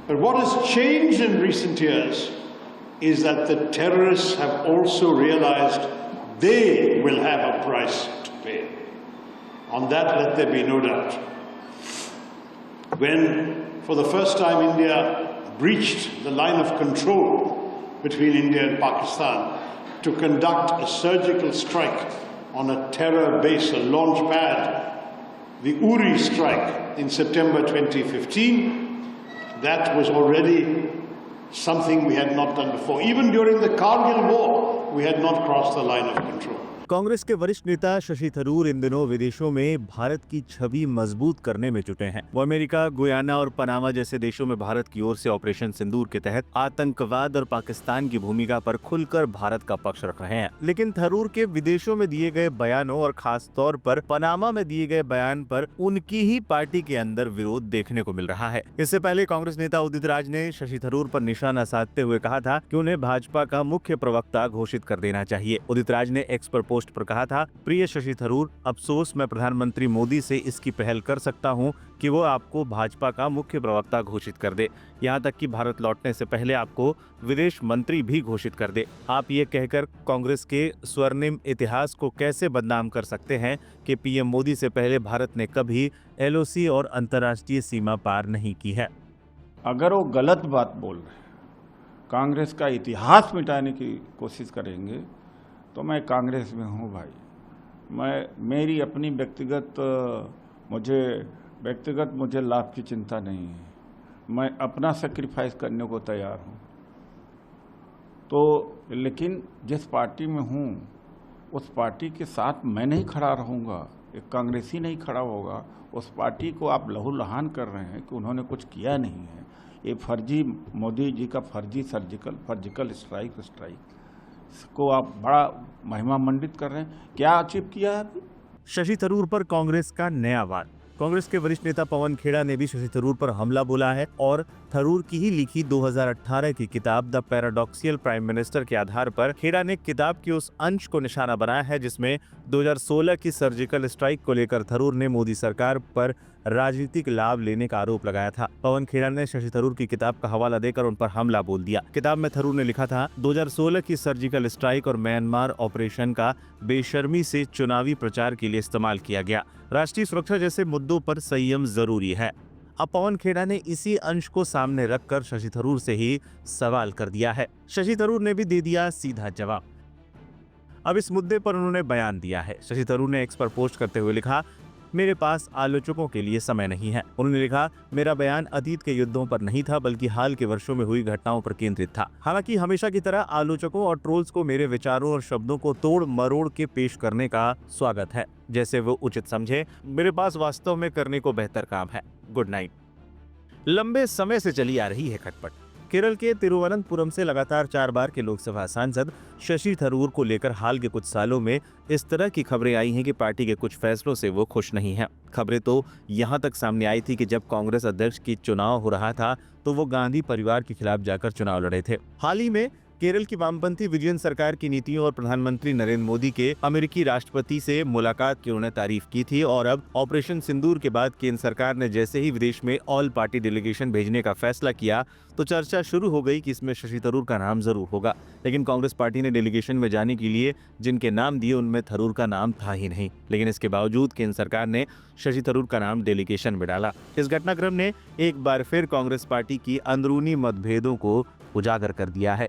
But what has changed in recent years is that the terrorists have also realized they will have a price to pay. On that, let there be no doubt. When, for the first time, India breached the line of control between India and Pakistan to conduct a surgical strike on a terror base, a launch pad, the Uri strike in September 2015, that was already something we had not done before. Even during the Kargil war, we had not crossed the line of control. Congress के वरिष्ठ नेता शशि थरूर इन दिनों विदेशों में भारत की छवि मजबूत करने में जुटे हैं। वो अमेरिका, गुयाना और पनामा जैसे देशों में भारत की ओर से ऑपरेशन सिंदूर के तहत आतंकवाद और पाकिस्तान की भूमिका पर खुलकर भारत का पक्ष रख रहे हैं। लेकिन थरूर के विदेशों में दिए गए बयानों और खास तौर पर पनामा में दिए गए बयान पर उनकी ही पार्टी के अंदर विरोध देखने को मिल रहा है। इससे पहले कांग्रेस नेता उदित राज ने शशि थरूर पर निशाना साधते हुए कहा था कि उन्हें भाजपा का मुख्य प्रवक्ता घोषित कर देना चाहिए। उदित राज ने एक्स पर पोस्ट पर कहा था, प्रिय शशि थरूर, अफसोस मैं प्रधानमंत्री मोदी से इसकी पहल कर सकता हूं कि वो आपको भाजपा का मुख्य प्रवक्ता घोषित कर दे, यहां तक कि भारत लौटने से पहले आपको विदेश मंत्री भी घोषित कर दे। आप ये कहकर कांग्रेस के स्वर्णिम इतिहास को कैसे बदनाम कर सकते हैं कि पीएम मोदी से पहले भारत ने कभी एलओसी और अंतर्राष्ट्रीय सीमा पार नहीं की है। अगर वो गलत बात बोल रहे हैं, कांग्रेस का इतिहास मिटाने की कोशिश करेंगे, तो मैं कांग्रेस में हूँ भाई। मेरी अपनी व्यक्तिगत मुझे लाभ की चिंता नहीं है। मैं अपना सेक्रीफाइस करने को तैयार हूँ। तो लेकिन जिस पार्टी में हूँ उस पार्टी के साथ मैं नहीं खड़ा रहूँगा, एक कांग्रेसी नहीं खड़ा होगा। उस पार्टी को आप लहूलुहान कर रहे हैं कि उन्होंने कुछ किया नहीं है। ये फर्जी मोदी जी का फर्जी सर्जिकल स्ट्राइक को आप बड़ा महिमा मंडित कर रहे हैं। क्या अचीव किया है? शशि थरूर पर कांग्रेस का नया वार। कांग्रेस के वरिष्ठ नेता पवन खेड़ा ने भी शशि थरूर पर हमला बोला है और थरूर की ही लिखी 2018 की किताब द पैराडॉक्सियल प्राइम मिनिस्टर के आधार पर खेड़ा ने किताब के उस अंश को निशाना बनाया है जिसमें 2016 की सर्जिकल स्ट्राइक को लेकर थरूर ने मोदी सरकार पर राजनीतिक लाभ लेने का आरोप लगाया था। पवन खेड़ा ने शशि थरूर की किताब का हवाला देकर उन पर हमला बोल दिया। किताब में थरूर ने लिखा था, 2016 की सर्जिकल स्ट्राइक और म्यांमार ऑपरेशन का बेशर्मी से चुनावी प्रचार के लिए इस्तेमाल किया गया। राष्ट्रीय सुरक्षा जैसे मुद्दों पर संयम जरूरी है। अब पवन खेड़ा ने इसी अंश को सामने रखकर शशि थरूर से ही सवाल कर दिया है। शशि थरूर ने भी दे दिया सीधा जवाब। अब इस मुद्दे पर उन्होंने बयान दिया है। शशि थरूर ने एक्स पर पोस्ट करते हुए लिखा, मेरे पास आलोचकों के लिए समय नहीं है। उन्होंने लिखा, मेरा बयान अतीत के युद्धों पर नहीं था बल्कि हाल के वर्षों में हुई घटनाओं पर केंद्रित था। हालांकि हमेशा की तरह आलोचकों और ट्रोल्स को मेरे विचारों और शब्दों को तोड़ मरोड़ के पेश करने का स्वागत है, जैसे वो उचित समझे। मेरे पास वास्तव में करने को बेहतर काम है। Good night. लंबे समय से चली आ रही है खटपट। केरल के तिरुवनंतपुरम से लगातार 4 बार के लोकसभा सांसद शशि थरूर को लेकर हाल के कुछ सालों में इस तरह की खबरें आई हैं कि पार्टी के कुछ फैसलों से वो खुश नहीं हैं। खबरें तो यहां तक सामने आई थी कि जब कांग्रेस अध्यक्ष की चुनाव हो रहा था तो वो गांधी परिवार के खिलाफ जाकर चुनाव लड़े थे। हाल ही में केरल की वामपंथी विजयन सरकार की नीतियों और प्रधानमंत्री नरेंद्र मोदी के अमेरिकी राष्ट्रपति से मुलाकात की उन्होंने तारीफ की थी और अब ऑपरेशन सिंदूर के बाद केंद्र सरकार ने जैसे ही विदेश में ऑल पार्टी डेलीगेशन भेजने का फैसला किया तो चर्चा शुरू हो गई कि इसमें शशि थरूर का नाम जरूर होगा। लेकिन कांग्रेस पार्टी ने डेलीगेशन में जाने के लिए जिनके नाम दिए उनमें थरूर का नाम था ही नहीं। लेकिन इसके बावजूद केंद्र सरकार ने शशि थरूर का नाम डेलीगेशन में डाला। इस घटनाक्रम ने एक बार फिर कांग्रेस पार्टी की अंदरूनी मतभेदों को उजागर कर दिया है।